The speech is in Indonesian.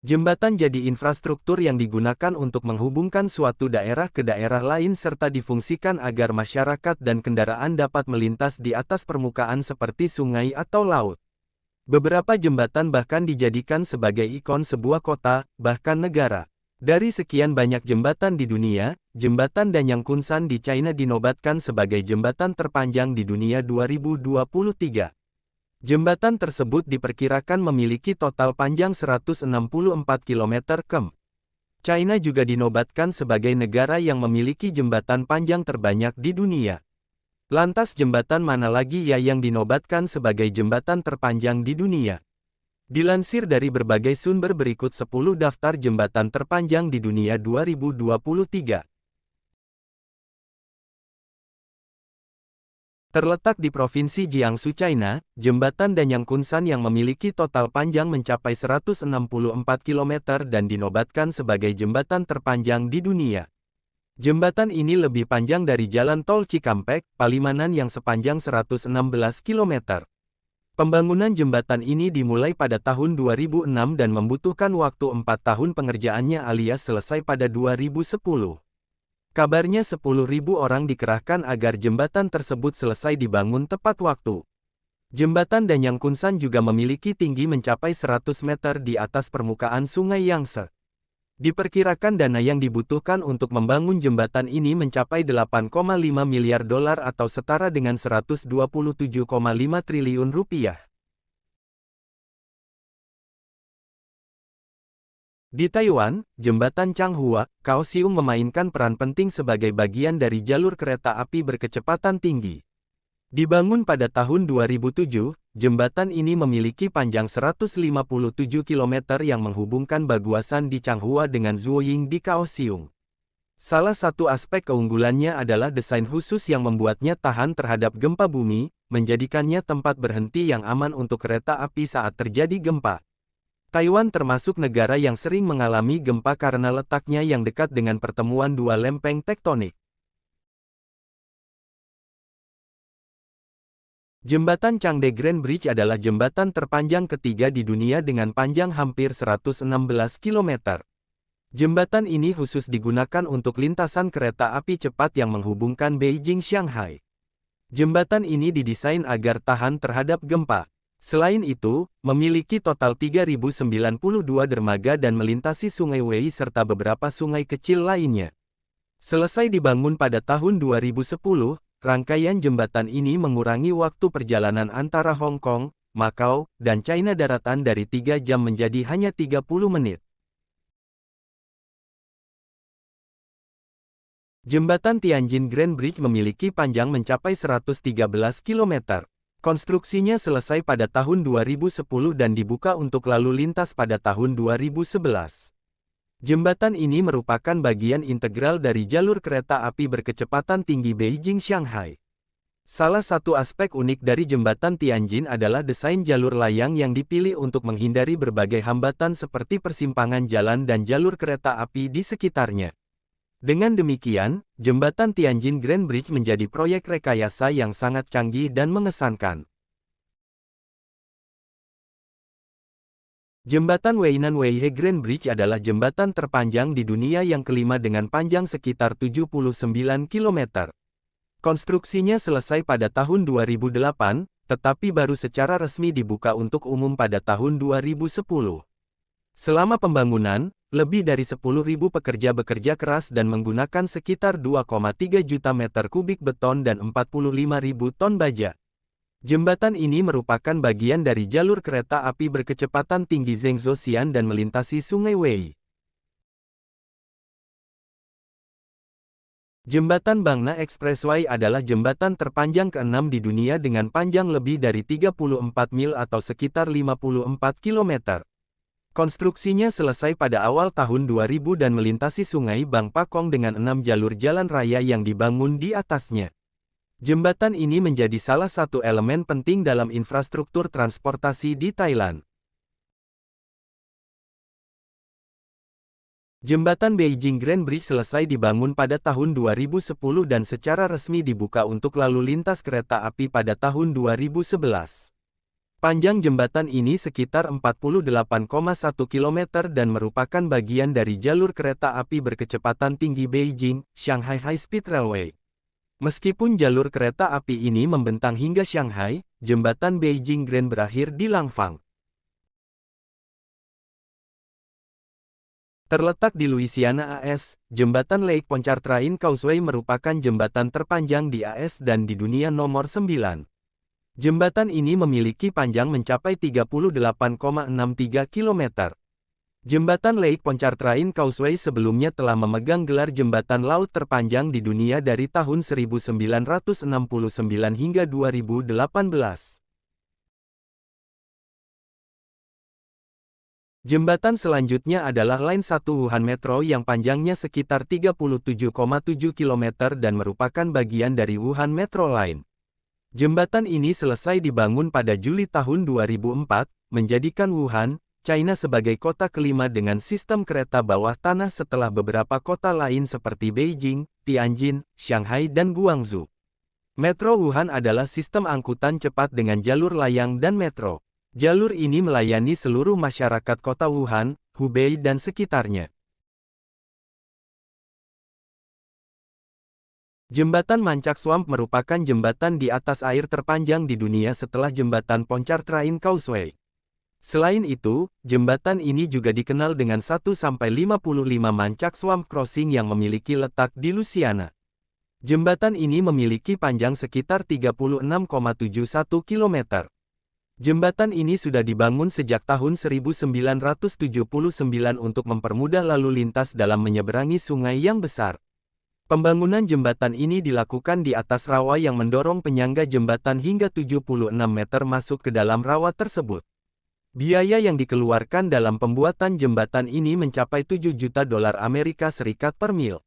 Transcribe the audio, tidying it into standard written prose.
Jembatan jadi infrastruktur yang digunakan untuk menghubungkan suatu daerah ke daerah lain serta difungsikan agar masyarakat dan kendaraan dapat melintas di atas permukaan seperti sungai atau laut. Beberapa jembatan bahkan dijadikan sebagai ikon sebuah kota, bahkan negara. Dari sekian banyak jembatan di dunia, jembatan Danyang Kunsan di China dinobatkan sebagai jembatan terpanjang di dunia 2023. Jembatan tersebut diperkirakan memiliki total panjang 164 km km. China juga dinobatkan sebagai negara yang memiliki jembatan panjang terbanyak di dunia. Lantas jembatan mana lagi ya yang dinobatkan sebagai jembatan terpanjang di dunia? Dilansir dari berbagai sumber berikut 10 daftar jembatan terpanjang di dunia 2023. Terletak di Provinsi Jiangsu, China, jembatan Danyang Kunsan yang memiliki total panjang mencapai 164 km dan dinobatkan sebagai jembatan terpanjang di dunia. Jembatan ini lebih panjang dari Jalan Tol Cikampek, Palimanan yang sepanjang 116 km. Pembangunan jembatan ini dimulai pada tahun 2006 dan membutuhkan waktu 4 tahun pengerjaannya alias selesai pada 2010. Kabarnya 10.000 orang dikerahkan agar jembatan tersebut selesai dibangun tepat waktu. Jembatan Danyang Kunsan juga memiliki tinggi mencapai 100 meter di atas permukaan Sungai Yangtze. Diperkirakan dana yang dibutuhkan untuk membangun jembatan ini mencapai 8,5 miliar dolar atau setara dengan 127,5 triliun rupiah. Di Taiwan, jembatan Changhua, Kaohsiung memainkan peran penting sebagai bagian dari jalur kereta api berkecepatan tinggi. Dibangun pada tahun 2007, jembatan ini memiliki panjang 157 km yang menghubungkan Baguasan di Changhua dengan Zuoying di Kaohsiung. Salah satu aspek keunggulannya adalah desain khusus yang membuatnya tahan terhadap gempa bumi, menjadikannya tempat berhenti yang aman untuk kereta api saat terjadi gempa. Taiwan termasuk negara yang sering mengalami gempa karena letaknya yang dekat dengan pertemuan dua lempeng tektonik. Jembatan Changde Grand Bridge adalah jembatan terpanjang ketiga di dunia dengan panjang hampir 116 km. Jembatan ini khusus digunakan untuk lintasan kereta api cepat yang menghubungkan Beijing-Shanghai. Jembatan ini didesain agar tahan terhadap gempa. Selain itu, memiliki total 3.092 dermaga dan melintasi Sungai Wei serta beberapa sungai kecil lainnya. Selesai dibangun pada tahun 2010, rangkaian jembatan ini mengurangi waktu perjalanan antara Hong Kong, Macau, dan China daratan dari 3 jam menjadi hanya 30 menit. Jembatan Tianjin Grand Bridge memiliki panjang mencapai 113 km. Konstruksinya selesai pada tahun 2010 dan dibuka untuk lalu lintas pada tahun 2011. Jembatan ini merupakan bagian integral dari jalur kereta api berkecepatan tinggi Beijing-Shanghai. Salah satu aspek unik dari jembatan Tianjin adalah desain jalur layang yang dipilih untuk menghindari berbagai hambatan seperti persimpangan jalan dan jalur kereta api di sekitarnya. Dengan demikian, jembatan Tianjin Grand Bridge menjadi proyek rekayasa yang sangat canggih dan mengesankan. Jembatan Weinan Weihe Grand Bridge adalah jembatan terpanjang di dunia yang kelima dengan panjang sekitar 79 km. Konstruksinya selesai pada tahun 2008, tetapi baru secara resmi dibuka untuk umum pada tahun 2010. Selama pembangunan, lebih dari 10.000 pekerja bekerja keras dan menggunakan sekitar 2,3 juta meter kubik beton dan 45.000 ton baja. Jembatan ini merupakan bagian dari jalur kereta api berkecepatan tinggi Zhengzhou-Xian dan melintasi Sungai Wei. Jembatan Bangna Expressway adalah jembatan terpanjang ke-6 di dunia dengan panjang lebih dari 34 mil atau sekitar 54 km. Konstruksinya selesai pada awal tahun 2000 dan melintasi Sungai Bang Pakong dengan 6 jalur jalan raya yang dibangun di atasnya. Jembatan ini menjadi salah satu elemen penting dalam infrastruktur transportasi di Thailand. Jembatan Beijing Grand Bridge selesai dibangun pada tahun 2010 dan secara resmi dibuka untuk lalu lintas kereta api pada tahun 2011. Panjang jembatan ini sekitar 48,1 km dan merupakan bagian dari jalur kereta api berkecepatan tinggi Beijing-Shanghai High Speed Railway. Meskipun jalur kereta api ini membentang hingga Shanghai, jembatan Beijing Grand berakhir di Langfang. Terletak di Louisiana, AS, jembatan Lake Pontchartrain Causeway merupakan jembatan terpanjang di AS dan di dunia nomor 9. Jembatan ini memiliki panjang mencapai 38,63 km. Jembatan Lake Pontchartrain Causeway sebelumnya telah memegang gelar jembatan laut terpanjang di dunia dari tahun 1969 hingga 2018. Jembatan selanjutnya adalah Line 1 Wuhan Metro yang panjangnya sekitar 37,7 km dan merupakan bagian dari Wuhan Metro Line. Jembatan ini selesai dibangun pada Juli tahun 2004, menjadikan Wuhan, China sebagai kota kelima dengan sistem kereta bawah tanah setelah beberapa kota lain seperti Beijing, Tianjin, Shanghai dan Guangzhou. Metro Wuhan adalah sistem angkutan cepat dengan jalur layang dan metro. Jalur ini melayani seluruh masyarakat kota Wuhan, Hubei dan sekitarnya. Jembatan Mancak Swamp merupakan jembatan di atas air terpanjang di dunia setelah jembatan Pontchartrain Causeway. Selain itu, jembatan ini juga dikenal dengan 1-55 Mancak Swamp Crossing yang memiliki letak di Louisiana. Jembatan ini memiliki panjang sekitar 36,71 km. Jembatan ini sudah dibangun sejak tahun 1979 untuk mempermudah lalu lintas dalam menyeberangi sungai yang besar. Pembangunan jembatan ini dilakukan di atas rawa yang mendorong penyangga jembatan hingga 76 meter masuk ke dalam rawa tersebut. Biaya yang dikeluarkan dalam pembuatan jembatan ini mencapai $7 juta per mil.